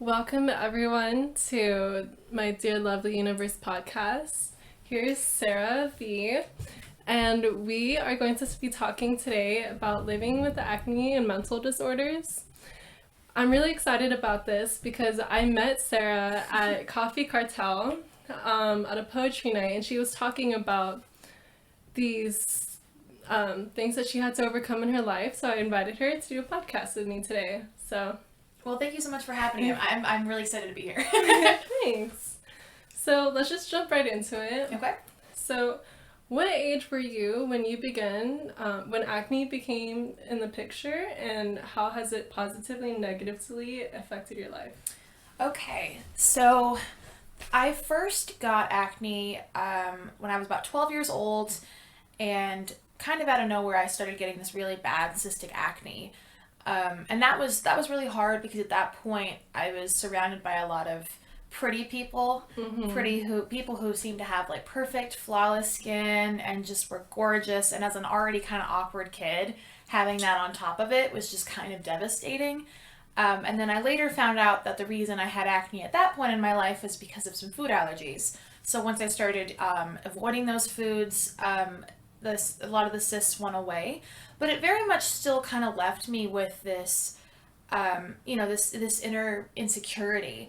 Welcome everyone to my Dear Lovely Universe podcast. Here's Sarah V, and we are going to be talking today about living with acne and mental disorders. I'm really excited about this because I met Sarah at Coffee Cartel at a poetry night, and she was talking about these things that she had to overcome in her life. So I invited her to do a podcast with me today. Well, thank you so much for having me. I'm really excited to be here. Thanks. So let's just jump right into it. Okay. So, what age were you when you began, when acne became in the picture, and how has it positively and negatively affected your life? Okay, so I first got acne when I was about 12 years old, and kind of out of nowhere, I started getting this really bad cystic acne. And that was really hard because at that point I was surrounded by a lot of pretty people, people who seemed to have like perfect, flawless skin and just were gorgeous. And as an already kind of awkward kid, having that on top of it was just kind of devastating. And then I later found out that the reason I had acne at that point in my life was because of some food allergies. So once I started avoiding those foods, a lot of the cysts went away, but it very much still kind of left me with this, this inner insecurity,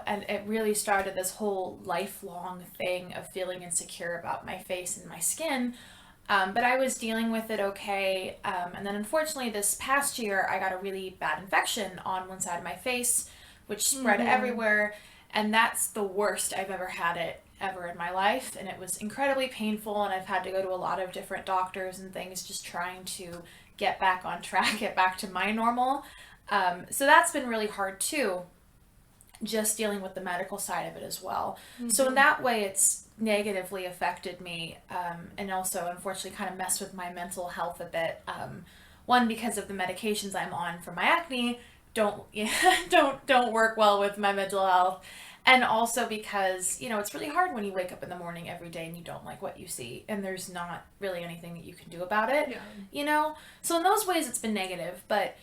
and it really started this whole lifelong thing of feeling insecure about my face and my skin. But I was dealing with it okay. And then unfortunately this past year, I got a really bad infection on one side of my face, which spread everywhere. And that's the worst I've ever had it ever in my life, and it was incredibly painful, and I've had to go to a lot of different doctors and things just trying to get back on track, get back to my normal. So that's been really hard too, just dealing with the medical side of it as well. So in that way it's negatively affected me, and also unfortunately kind of messed with my mental health a bit. One, because of the medications I'm on for my acne don't work well with my mental health. And also because, it's really hard when you wake up in the morning every day and you don't like what you see and there's not really anything that you can do about it, So in those ways it's been negative, but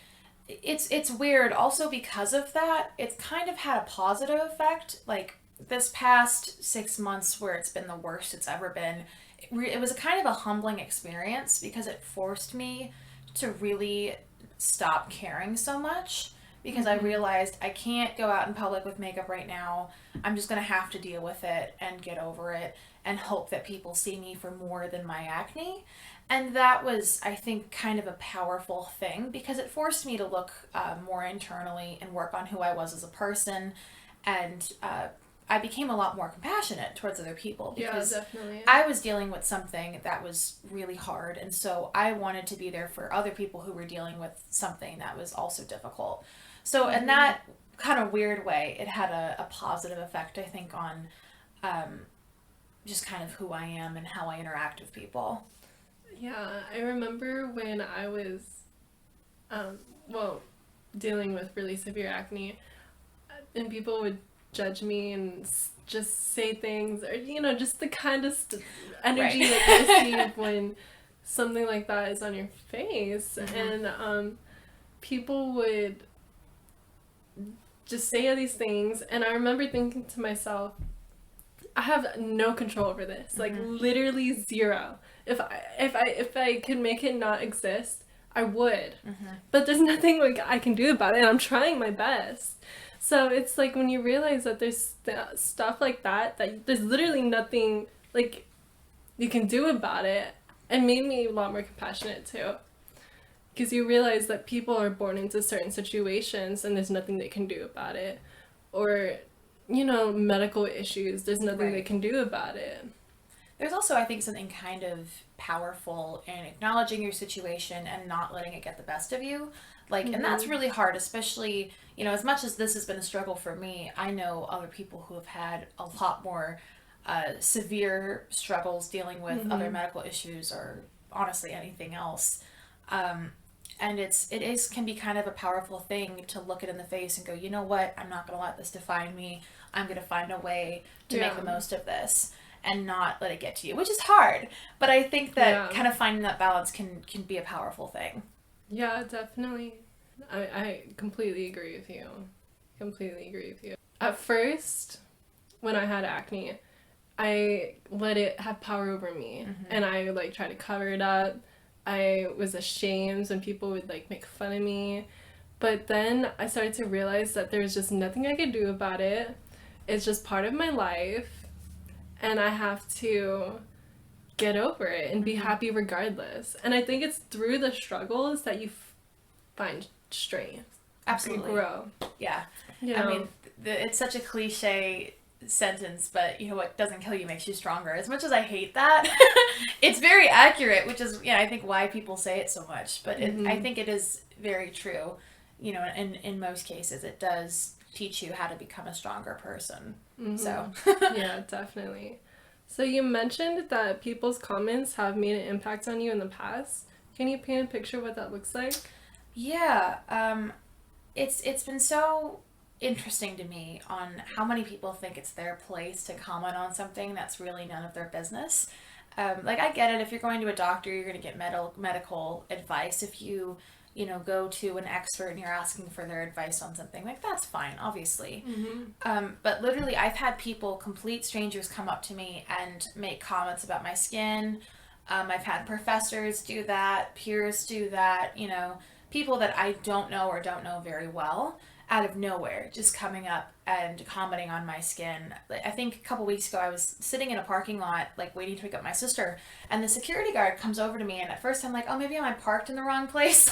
it's weird also because of that. It's kind of had a positive effect. Like this past 6 months where it's been the worst it's ever been, it was a kind of a humbling experience because it forced me to really stop caring so much. Because I realized I can't go out in public with makeup right now. I'm just going to have to deal with it and get over it and hope that people see me for more than my acne. And that was, I think, kind of a powerful thing because it forced me to look more internally and work on who I was as a person. And I became a lot more compassionate towards other people because definitely. I was dealing with something that was really hard. And so I wanted to be there for other people who were dealing with something that was also difficult. So in that kind of weird way, it had a positive effect, I think, on just kind of who I am and how I interact with people. Yeah, I remember when I was, dealing with really severe acne, and people would judge me and just say things, or, just the kind of energy that you receive when something like that is on your face. And people would just say these things, and I remember thinking to myself, I have no control over this, like literally zero. If I could make it not exist, I would, but there's nothing like I can do about it, and I'm trying my best. So it's like when you realize that there's stuff like that there's literally nothing like you can do about it, it made me a lot more compassionate too. Because you realize that people are born into certain situations and there's nothing they can do about it. Or, medical issues, there's nothing they can do about it. There's also, I think, something kind of powerful in acknowledging your situation and not letting it get the best of you. And that's really hard, especially, as much as this has been a struggle for me, I know other people who have had a lot more severe struggles dealing with other medical issues or honestly anything else. And it can be kind of a powerful thing to look it in the face and go, you know what, I'm not going to let this define me. I'm going to find a way to make the most of this and not let it get to you, which is hard. But I think that kind of finding that balance can be a powerful thing. Yeah, definitely. I completely agree with you. completely agree with you. At first, when I had acne, I let it have power over me, and I like tried to cover it up. I was ashamed when people would like make fun of me, but then I started to realize that there was just nothing I could do about it. It's just part of my life, and I have to get over it and be happy regardless. And I think it's through the struggles that you find strength. Absolutely. You grow. Yeah. You I know? mean, it's such a cliche sentence, but you know what doesn't kill you makes you stronger. As much as I hate that, it's very accurate, which is, I think why people say it so much. But I think it is very true. You know, in most cases, it does teach you how to become a stronger person. So. Yeah, definitely. So you mentioned that people's comments have made an impact on you in the past. Can you paint a picture of what that looks like? Yeah. It's been so interesting to me on how many people think it's their place to comment on something that's really none of their business. Like, I get it. If you're going to a doctor, you're going to get medical advice. If you go to an expert and you're asking for their advice on something, like, that's fine, obviously. But literally, I've had people, complete strangers, come up to me and make comments about my skin. I've had professors do that, peers do that, people that I don't know or don't know very well, out of nowhere, just coming up and commenting on my skin. I think a couple weeks ago, I was sitting in a parking lot, like, waiting to pick up my sister, and the security guard comes over to me, and at first I'm like, oh, maybe I'm parked in the wrong place,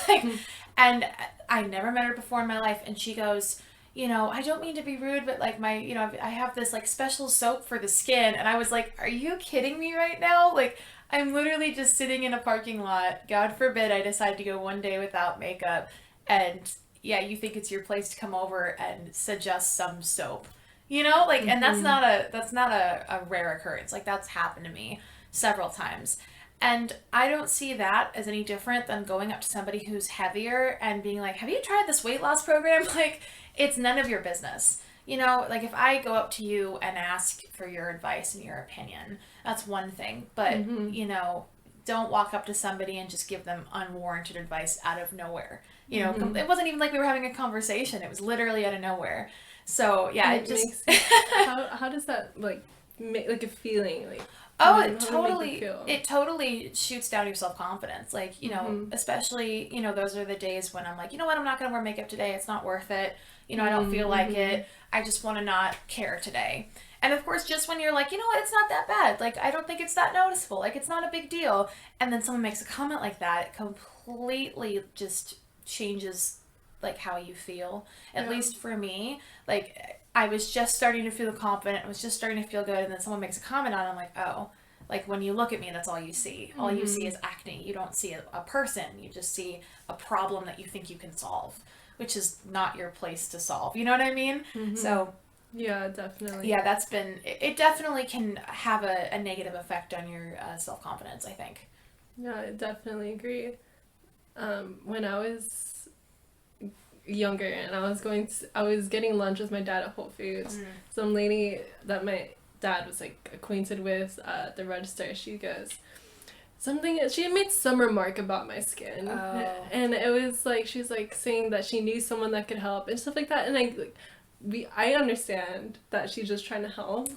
and I never met her before in my life, and she goes, I don't mean to be rude, but like I have this like special soap for the skin, and I was like, are you kidding me right now? Like, I'm literally just sitting in a parking lot. God forbid I decide to go one day without makeup, and yeah, you think it's your place to come over and suggest some soap, like, and that's not a rare occurrence. Like, that's happened to me several times. And I don't see that as any different than going up to somebody who's heavier and being like, have you tried this weight loss program? Like, it's none of your business. Like, if I go up to you and ask for your advice and your opinion, that's one thing. But, don't walk up to somebody and just give them unwarranted advice out of nowhere. It wasn't even like we were having a conversation. It was literally out of nowhere. So, yeah, it just... how does that, like, make, like, a feeling, like... Oh, it totally shoots down your self-confidence. Like, especially, those are the days when I'm like, you know what, I'm not going to wear makeup today. It's not worth it. I don't feel like it. I just want to not care today. And of course, just when you're like, you know what, it's not that bad. Like, I don't think it's that noticeable. Like, it's not a big deal. And then someone makes a comment like that, it completely just changes, like, how you feel. At least for me, like... I was just starting to feel confident. I was just starting to feel good. And then someone makes a comment on it. I'm like, oh, like, when you look at me, that's all you see. All you see is acne. You don't see a person. You just see a problem that you think you can solve, which is not your place to solve. You know what I mean? So, yeah, definitely. Yeah, that's been, it definitely can have a negative effect on your self-confidence, I think. Yeah, I definitely agree. When I was younger and I was getting lunch with my dad at Whole Foods. Some lady that my dad was like acquainted with at the register, she goes she had made some remark about my skin. And it was like she's like saying that she knew someone that could help and stuff like that, and I understand that she's just trying to help,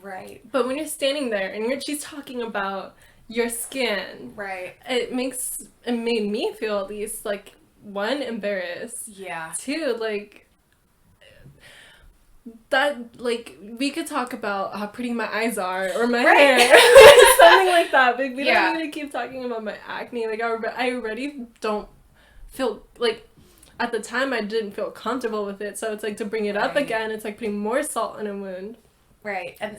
right? But when you're standing there and she's talking about your skin, right, it made me feel, at least, like, one, embarrassed. Yeah. Two, like, that, like, we could talk about how pretty my eyes are or my hair, something like that, but we don't need to keep talking about my acne. Like, I already don't feel, like, at the time I didn't feel comfortable with it, so it's like, to bring it up again, it's like putting more salt in a wound. Right, and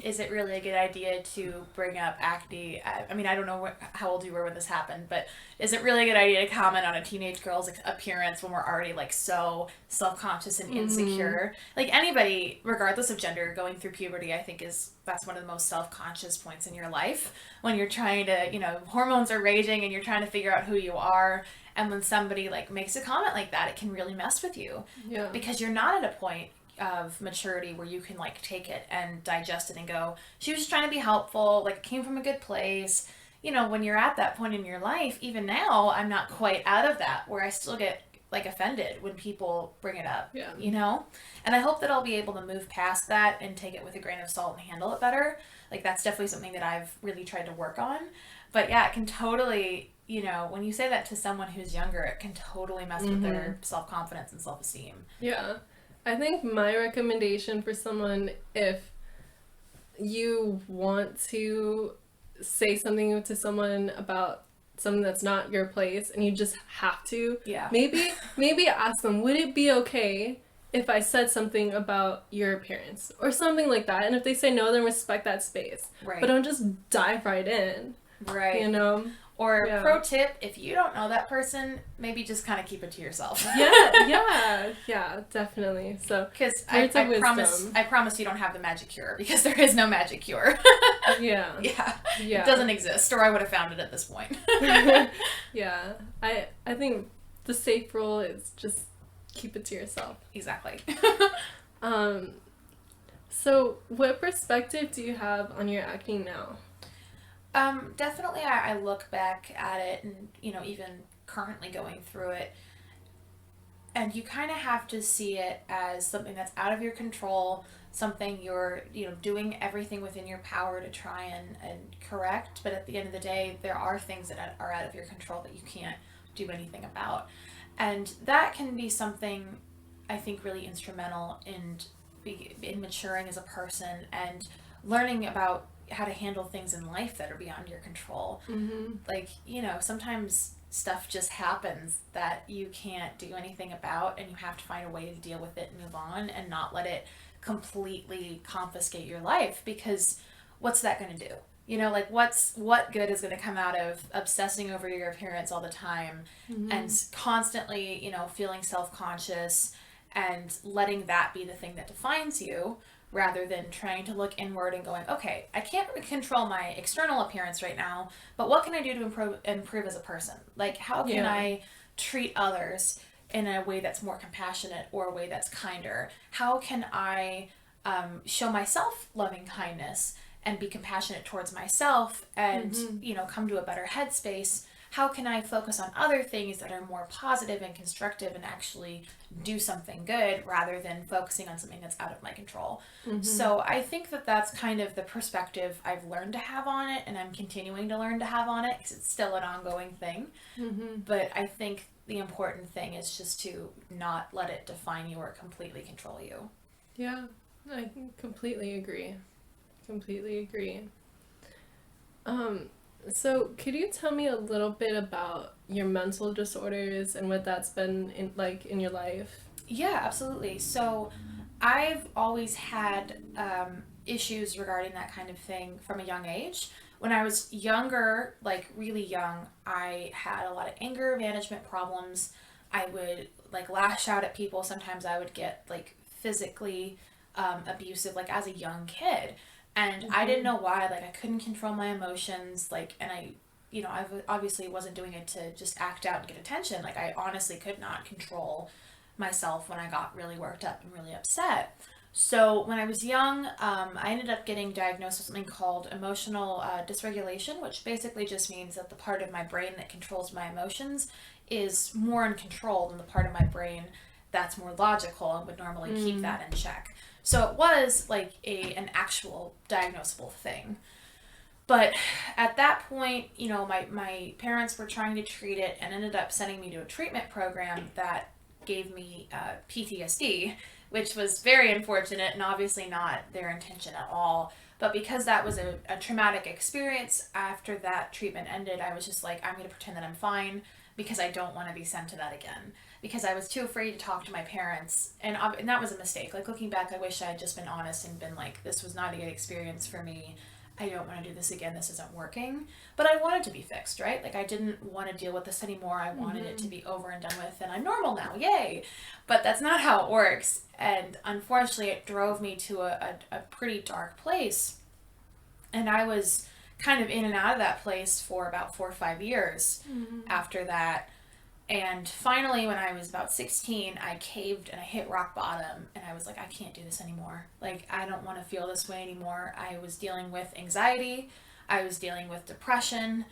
is it really a good idea to bring up acne? I mean, I don't know how old you were when this happened, but is it really a good idea to comment on a teenage girl's appearance when we're already, like, so self-conscious and insecure? Like, anybody, regardless of gender, going through puberty, I think that's one of the most self-conscious points in your life, when you're trying to, hormones are raging and you're trying to figure out who you are, and when somebody, like, makes a comment like that, it can really mess with you. Yeah. Because you're not at a point of maturity where you can, like, take it and digest it and go, she was just trying to be helpful, like, it came from a good place. When you're at that point in your life, even now, I'm not quite out of that, where I still get, like offended when people bring it up, Yeah. you know? And I hope that I'll be able to move past that and take it with a grain of salt and handle it better. Like that's definitely something that I've really tried to work on. But yeah, it can totally, you know, when you say that to someone who's younger, it can totally mess with their self-confidence and self-esteem. Yeah. I think my recommendation for someone, if you want to say something to someone about something that's not your place and you just have to, Yeah. maybe ask them, would it be okay if I said something about your appearance or something like that? And if they say no, then respect that space. Right. But don't just dive right in. Right. You know? Or pro tip, if you don't know that person, maybe just kind of keep it to yourself. Yeah, definitely. So, because I promise you don't have the magic cure, because there is no magic cure. Yeah. It doesn't exist, or I would have found it at this point. Yeah, I think the safe rule is just keep it to yourself. Exactly. So what perspective do you have on your acne now? Definitely I look back at it and, you know, even currently going through it, and you kind of have to see it as something that's out of your control, something you're, you know, doing everything within your power to try and correct, but at the end of the day, there are things that are out of your control that you can't do anything about. And that can be something I think really instrumental in maturing as a person and learning about how to handle things in life that are beyond your control. Like, you know, sometimes stuff just happens that you can't do anything about, and you have to find a way to deal with it and move on and not let it completely confiscate your life, because what's that going to do? You know, like what good is going to come out of obsessing over your appearance all the time and constantly, you know, feeling self-conscious and letting that be the thing that defines you, rather than trying to look inward and going, okay, I can't really control my external appearance right now, but what can I do to improve as a person? Like, how can I treat others in a way that's more compassionate or a way that's kinder? How can I show myself loving kindness and be compassionate towards myself and, you know, come to a better headspace? How can I focus on other things that are more positive and constructive and actually do something good, rather than focusing on something that's out of my control? So I think that that's kind of the perspective I've learned to have on it, and I'm continuing to learn to have on it, because it's still an ongoing thing. But I think the important thing is just to not let it define you or completely control you. Yeah, I completely agree. So could you tell me a little bit about your mental disorders and what that's been in your life? Yeah, absolutely. So I've always had issues regarding that kind of thing from a young age. When I was younger, like really young, I had a lot of anger management problems. I would like lash out at people. Sometimes I would get like physically abusive, like as a young kid. And I didn't know why. Like, I couldn't control my emotions. Like, and I, you know, I obviously wasn't doing it to just act out and get attention. Like, I honestly could not control myself when I got really worked up and really upset. So when I was young, I ended up getting diagnosed with something called emotional dysregulation, which basically just means that the part of my brain that controls my emotions is more in control than the part of my brain that's more logical and would normally keep that in check. So it was like an actual diagnosable thing. But at that point, you know, my parents were trying to treat it and ended up sending me to a treatment program that gave me PTSD, which was very unfortunate and obviously not their intention at all. But because that was a traumatic experience, after that treatment ended, I was just like, I'm going to pretend that I'm fine, because I don't want to be sent to that again. Because I was too afraid to talk to my parents. And that was a mistake. Like, looking back, I wish I had just been honest and been like, this was not a good experience for me. I don't want to do this again. This isn't working. But I wanted to be fixed, right? Like, I didn't want to deal with this anymore. I wanted it to be over and done with, and I'm normal now. Yay! But that's not how it works. And unfortunately, it drove me to a pretty dark place. And I was kind of in and out of that place for about 4 or 5 years after that. And finally, when I was about 16, I caved and I hit rock bottom, and I was like, I can't do this anymore. Like, I don't want to feel this way anymore. I was dealing with anxiety. I was dealing with depression.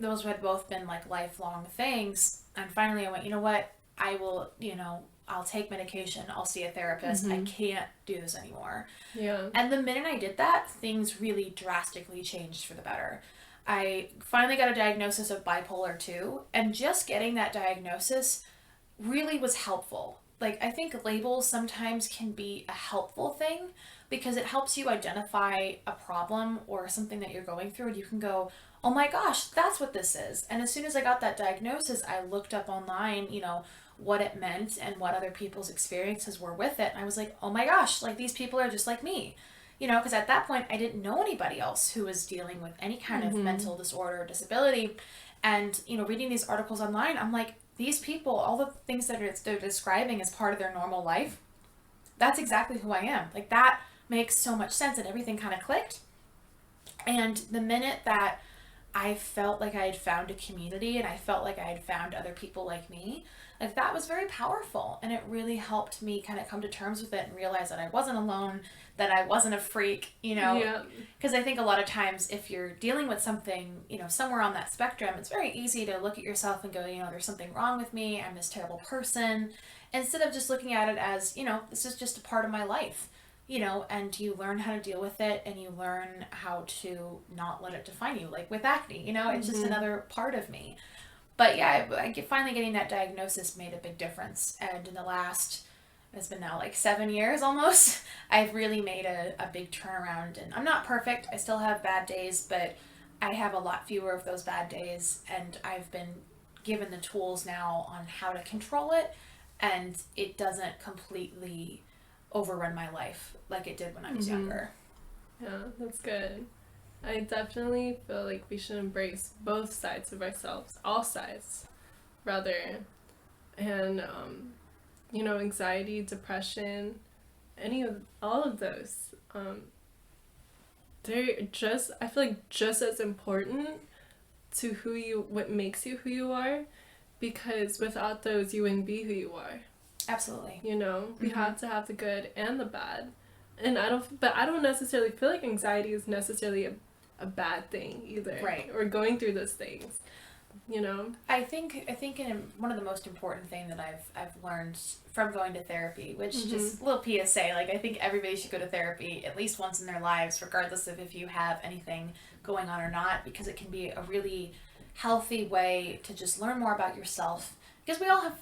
those had both been like lifelong things. And finally I went, you know what? I will, I'll take medication. I'll see a therapist. I can't do this anymore. Yeah. And the minute I did that, things really drastically changed for the better. I finally got a diagnosis of bipolar 2, and just getting that diagnosis really was helpful. Like, I think labels sometimes can be a helpful thing because it helps you identify a problem or something that you're going through, and you can go, oh my gosh, that's what this is. And as soon as I got that diagnosis, I looked up online, what it meant and what other people's experiences were with it. And I was like, oh my gosh, like these people are just like me. Because at that point I didn't know anybody else who was dealing with any kind of mental disorder or disability. And, reading these articles online, I'm like, these people, all the things that they're describing as part of their normal life, that's exactly who I am. Like, that makes so much sense, and everything kind of clicked. And the minute that I felt like I had found a community and I felt like I had found other people like me, like that was very powerful, and it really helped me kind of come to terms with it and realize that I wasn't alone, that I wasn't a freak, Yeah. because I think a lot of times if you're dealing with something, somewhere on that spectrum, it's very easy to look at yourself and go, there's something wrong with me, I'm this terrible person, instead of just looking at it as, this is just a part of my life. And you learn how to deal with it, and you learn how to not let it define you. Like with acne, it's just another part of me. But yeah, finally getting that diagnosis made a big difference. And in the last, it's been now like 7 years almost, I've really made a big turnaround. And I'm not perfect. I still have bad days, but I have a lot fewer of those bad days. And I've been given the tools now on how to control it. And it doesn't completely overrun my life like it did when I was younger. Yeah, that's good. I definitely feel like we should embrace both sides of ourselves, all sides, rather. And, anxiety, depression, all of those, they're just, I feel like just as important to what makes you who you are, because without those, you wouldn't be who you are. Absolutely. We have to have the good and the bad. And I don't necessarily feel like anxiety is necessarily a bad thing either. Right. Or going through those things, I think one of the most important thing that I've learned from going to therapy, which just a little PSA, like I think everybody should go to therapy at least once in their lives, regardless of if you have anything going on or not, because it can be a really healthy way to just learn more about yourself. Because we all have,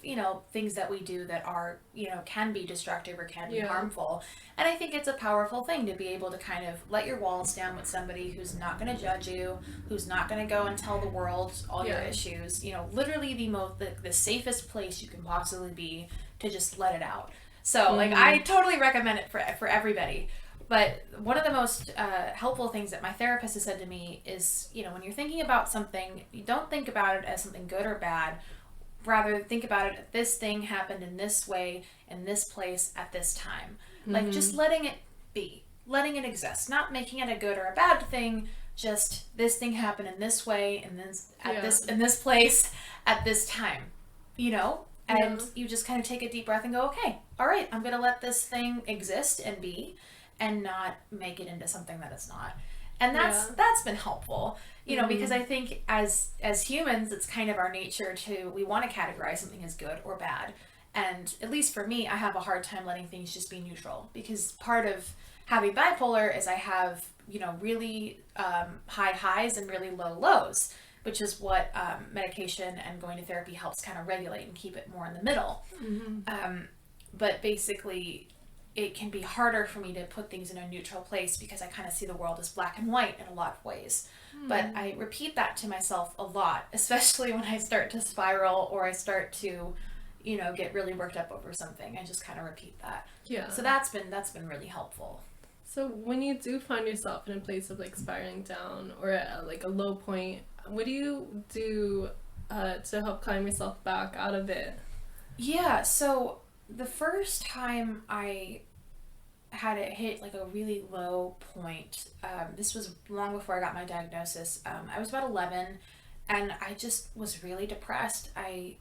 things that we do that are, can be destructive or can be harmful. And I think it's a powerful thing to be able to kind of let your walls down with somebody who's not going to judge you, who's not going to go and tell the world all your issues. Literally the safest place you can possibly be to just let it out. So, I totally recommend it for everybody. But one of the most helpful things that my therapist has said to me is, when you're thinking about something, you don't think about it as something good or bad. Rather think about it, this thing happened in this way, in this place, at this time. Like, just letting it be, letting it exist, not making it a good or a bad thing, just this thing happened in this way, and in this place, at this time, And you just kind of take a deep breath and go, okay, all right, I'm going to let this thing exist and be, and not make it into something that it's not. And that's been helpful, because I think as humans, it's kind of our nature we want to categorize something as good or bad. And at least for me, I have a hard time letting things just be neutral, because part of having bipolar is I have, really high highs and really low lows, which is what medication and going to therapy helps kind of regulate and keep it more in the middle. But basically, it can be harder for me to put things in a neutral place because I kind of see the world as black and white in a lot of ways. But I repeat that to myself a lot, especially when I start to spiral or I start to, get really worked up over something. I just kind of repeat that. Yeah. So that's been really helpful. So when you do find yourself in a place of like spiraling down or at like a low point, what do you do to help climb yourself back out of it? Yeah, so the first time I had it hit like a really low point, this was long before I got my diagnosis. I was about 11, and I just was really depressed. I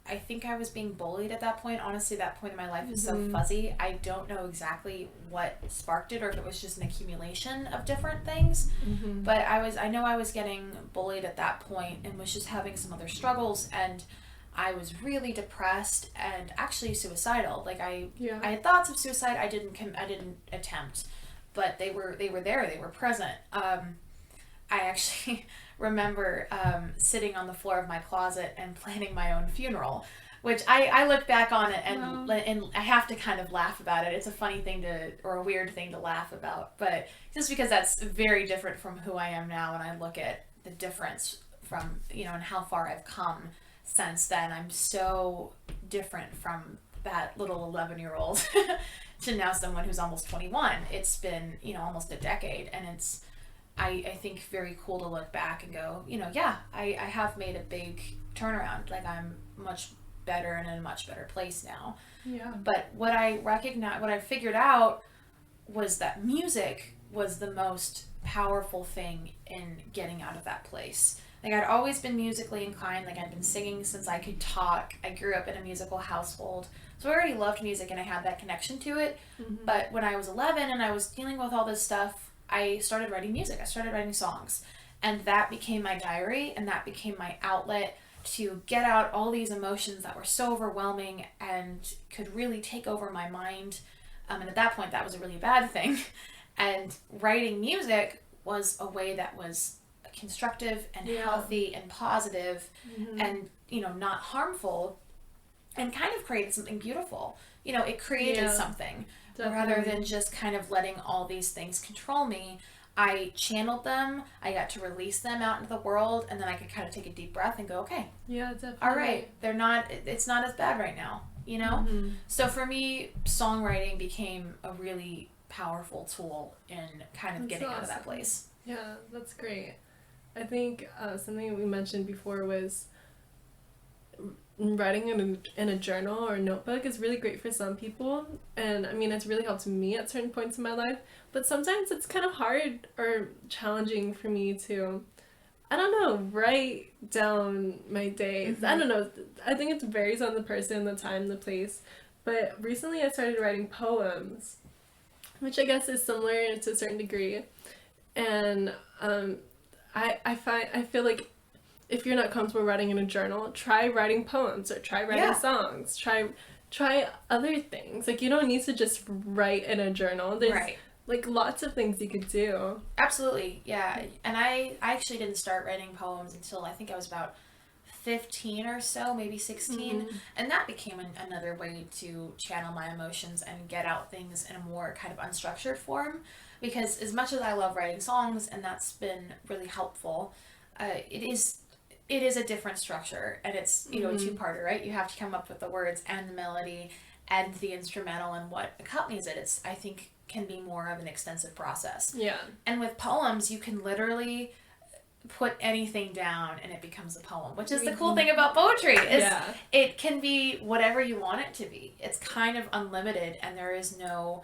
I think I was being bullied at that point. Honestly, that point in my life is so fuzzy. I don't know exactly what sparked it or if it was just an accumulation of different things. But I know I was getting bullied at that point and was just having some other struggles, and I was really depressed and actually suicidal. Like I had thoughts of suicide. I didn't attempt, but they were there. They were present. I actually remember sitting on the floor of my closet and planning my own funeral, which I look back on it and I have to kind of laugh about it. It's a funny thing or a weird thing to laugh about, but just because that's very different from who I am now, and I look at the difference from, and how far I've come since then. I'm so different from that little 11-year-old to now someone who's almost 21. It's been, almost a decade, and it's, I think, very cool to look back and go, I have made a big turnaround. Like, I'm much better and in a much better place now. Yeah. But what I figured out was that music was the most powerful thing in getting out of that place. Like, I'd always been musically inclined. Like, I'd been singing since I could talk. I grew up in a musical household. So I already loved music and I had that connection to it. But when I was 11 and I was dealing with all this stuff, I started writing music. I started writing songs. And that became my diary, and that became my outlet to get out all these emotions that were so overwhelming and could really take over my mind. And at that point, that was a really bad thing. And writing music was a way that was constructive and healthy and positive and, not harmful, and kind of created something beautiful. It created something. Definitely. Rather than just kind of letting all these things control me. I channeled them, I got to release them out into the world, and then I could kind of take a deep breath and go, okay. Yeah, definitely. All right, it's not as bad right now, So for me, songwriting became a really powerful tool in kind of getting out of that place. Yeah, that's great. I think something we mentioned before was writing in a journal or a notebook is really great for some people, and I mean, it's really helped me at certain points in my life, but sometimes it's kind of hard or challenging for me to, I don't know, write down my days. I don't know, I think it varies on the person, the time, the place, but recently I started writing poems, which I guess is similar to a certain degree, and I feel like if you're not comfortable writing in a journal, try writing poems or try writing songs. Try other things. Like, you don't need to just write in a journal. There's like lots of things you could do. Absolutely, yeah. And I actually didn't start writing poems until I think I was about 15 or so, maybe 16. And that became another way to channel my emotions and get out things in a more kind of unstructured form. Because as much as I love writing songs, and that's been really helpful, it is a different structure, and it's, a two-parter, right? You have to come up with the words and the melody and the instrumental and what accompanies it. It's, I think, can be more of an extensive process. Yeah. And with poems, you can literally put anything down and it becomes a poem, which is the cool thing about poetry. It can be whatever you want it to be. It's kind of unlimited, and there's no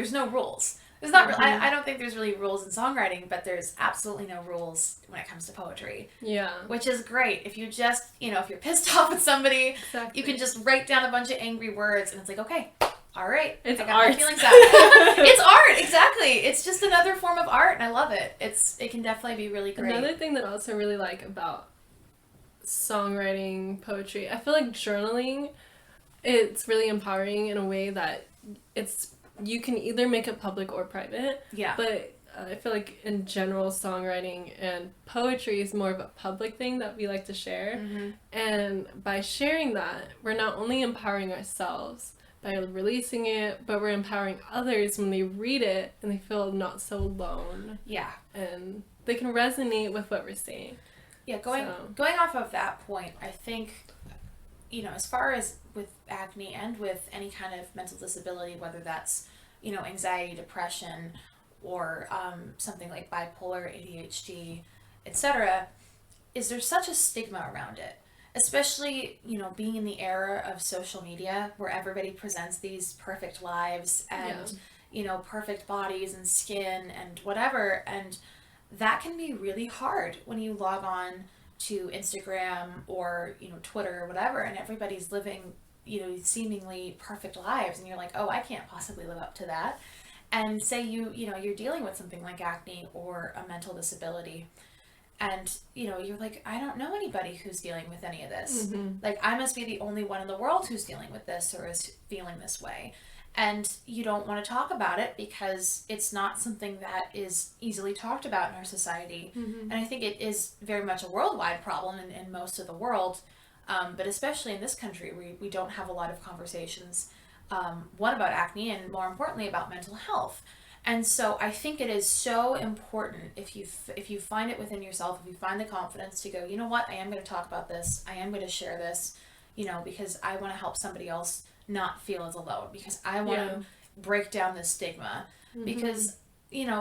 rules. There's not. I don't think there's really rules in songwriting, but there's absolutely no rules when it comes to poetry. Yeah. Which is great. If you just, if you're pissed off at somebody, you can just write down a bunch of angry words, and it's like, okay, all right, it's I got art. My feelings out. It's art, exactly. It's just another form of art, and I love it. It can definitely be really great. Another thing that I also really like about songwriting, poetry, I feel like journaling, it's really empowering in a way that you can either make it public or private. Yeah. But I feel like in general, songwriting and poetry is more of a public thing that we like to share. And by sharing that, we're not only empowering ourselves by releasing it, but we're empowering others when they read it and they feel not so alone. Yeah. And they can resonate with what we're saying. Yeah, going off of that point, I think, as far as with acne and with any kind of mental disability, whether that's, anxiety, depression, or something like bipolar, ADHD, etc., is there such a stigma around it? Especially, being in the era of social media where everybody presents these perfect lives and, perfect bodies and skin and whatever. And that can be really hard when you log on to Instagram or, Twitter or whatever, and everybody's living, seemingly perfect lives, and you're like, oh, I can't possibly live up to that. And say you're dealing with something like acne or a mental disability, and you're like, I don't know anybody who's dealing with any of this. Like, I must be the only one in the world who's dealing with this or is feeling this way. And you don't want to talk about it because it's not something that is easily talked about in our society. And I think it is very much a worldwide problem in most of the world, but especially in this country, we don't have a lot of conversations, one, about acne, and more importantly about mental health. And so I think it is so important, if you find it within yourself, if you find the confidence to go, you know what, I am going to talk about this, I am going to share this, because I want to help somebody else not feel as alone, because I want to break down this stigma, because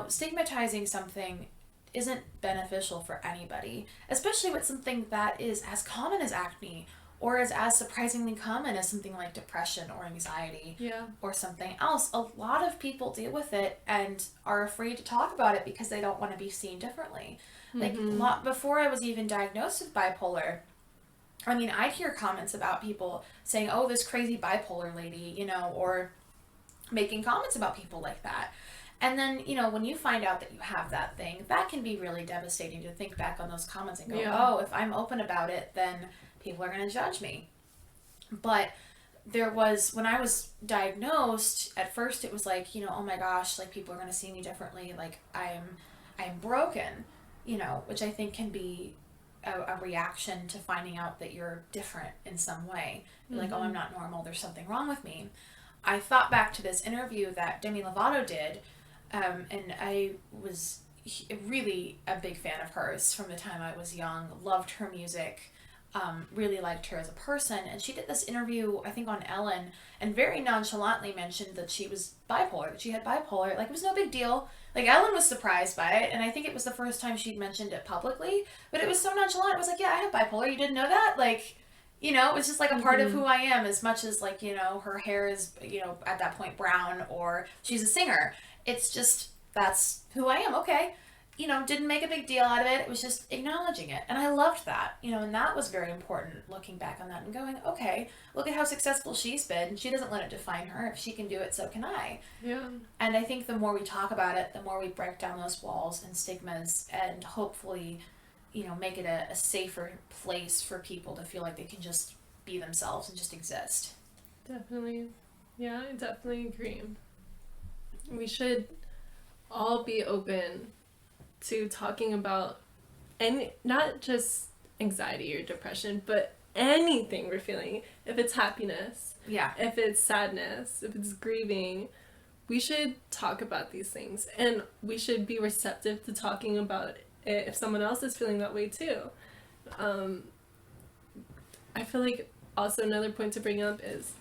stigmatizing something isn't beneficial for anybody, especially with something that is as common as acne, or is as surprisingly common as something like depression or anxiety, or something else. A lot of people deal with it and are afraid to talk about it because they don't want to be seen differently. Like, before I was even diagnosed with bipolar, I mean, I'd hear comments about people saying, oh, this crazy bipolar lady, or making comments about people like that. And then, when you find out that you have that thing, that can be really devastating to think back on those comments and go, oh, if I'm open about it, then people are going to judge me. But when I was diagnosed, at first it was like, oh my gosh, like, people are going to see me differently. Like, I'm broken, which I think can be a reaction to finding out that you're different in some way. You're like, oh, I'm not normal, there's something wrong with me. I thought back to this interview that Demi Lovato did, and I was really a big fan of hers from the time I was young, loved her music, really liked her as a person, and she did this interview, I think on Ellen, and very nonchalantly mentioned that she was bipolar, that she had bipolar. Like, it was no big deal. Like, Ellen was surprised by it, and I think it was the first time she'd mentioned it publicly, but it was so nonchalant. It was like, yeah, I have bipolar, you didn't know that? Like, it's just like a part of who I am, as much as, like, her hair is, at that point brown, or she's a singer. It's just, that's who I am, okay. Didn't make a big deal out of it. It was just acknowledging it. And I loved that, and that was very important, looking back on that and going, okay, look at how successful she's been. She doesn't let it define her. If she can do it, so can I. Yeah. And I think the more we talk about it, the more we break down those walls and stigmas, and hopefully, make it a safer place for people to feel like they can just be themselves and just exist. Definitely. Yeah, I definitely agree. We should all be open to talking about not just anxiety or depression, but anything we're feeling. If it's happiness, if it's sadness, if it's grieving, we should talk about these things, and we should be receptive to talking about it if someone else is feeling that way too. I feel like also another point to bring up is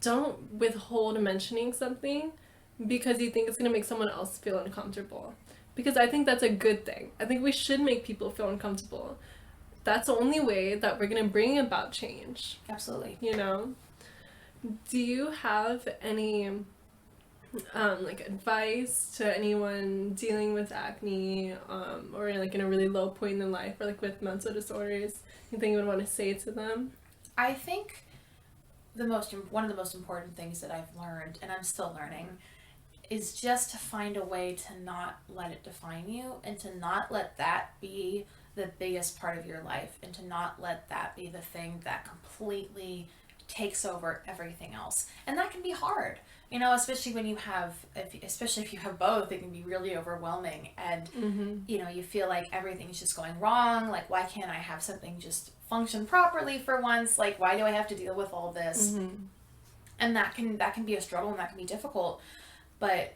don't withhold mentioning something because you think it's going to make someone else feel uncomfortable. Because I think that's a good thing. I think we should make people feel uncomfortable. That's the only way that we're going to bring about change. Absolutely. Do you have any advice to anyone dealing with acne, or like in a really low point in life, or like with mental disorders? Anything you would want to say to them? I think one of the most important things that I've learned, and I'm still learning, is just to find a way to not let it define you, and to not let that be the biggest part of your life, and to not let that be the thing that completely takes over everything else. And that can be hard, especially when especially if you have both. It can be really overwhelming, and you feel like everything's just going wrong. Like, why can't I have something just function properly for once? Like, why do I have to deal with all this? And that can be a struggle, and that can be difficult. But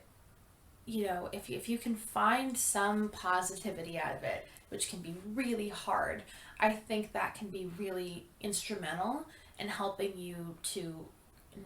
if you can find some positivity out of it, which can be really hard, I think that can be really instrumental in helping you to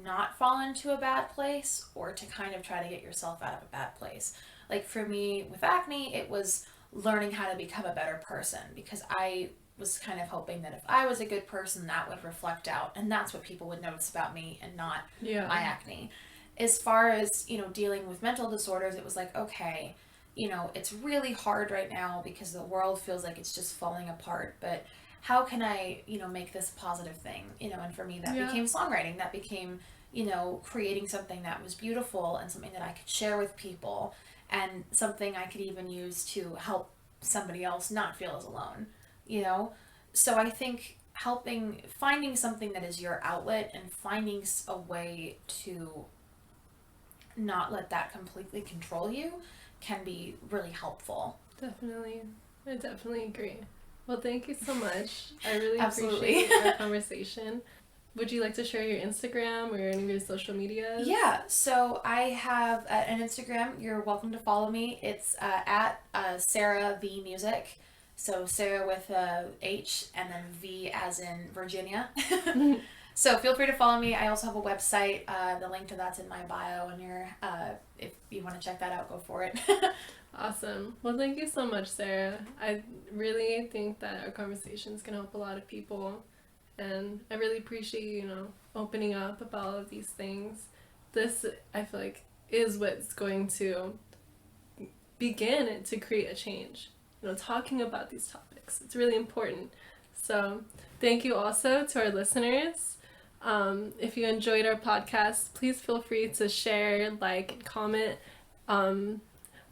not fall into a bad place, or to kind of try to get yourself out of a bad place. Like, for me with acne, it was learning how to become a better person, because I was kind of hoping that if I was a good person, that would reflect out, and that's what people would notice about me and not my acne. As far as, dealing with mental disorders, it was like, okay, you know, it's really hard right now because the world feels like it's just falling apart, but how can I, you know, make this a positive thing? You know, and for me that became songwriting, that became, you know, creating something that was beautiful and something that I could share with people, and something I could even use to help somebody else not feel as alone, you know? So I think finding something that is your outlet and finding a way to not let that completely control you can be really helpful. Definitely. I definitely agree. Well, thank you so much. I really Absolutely. appreciate our conversation. Would you like to share your Instagram or any of your social medias? Yeah, so I have an Instagram. You're welcome to follow me. It's at Sarah V Music. So Sarah with a H and then V as in Virginia. So feel free to follow me. I also have a website. The link to that's in my bio, and if you want to check that out, go for it. Awesome. Well, thank you so much, Sarah. I really think that our conversations can help a lot of people, and I really appreciate you, opening up about all of these things. This, I feel like, is what's going to begin to create a change. Talking about these topics. It's really important. So, thank you also to our listeners. If you enjoyed our podcast, please feel free to share, like, and comment.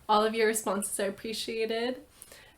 All of your responses are appreciated.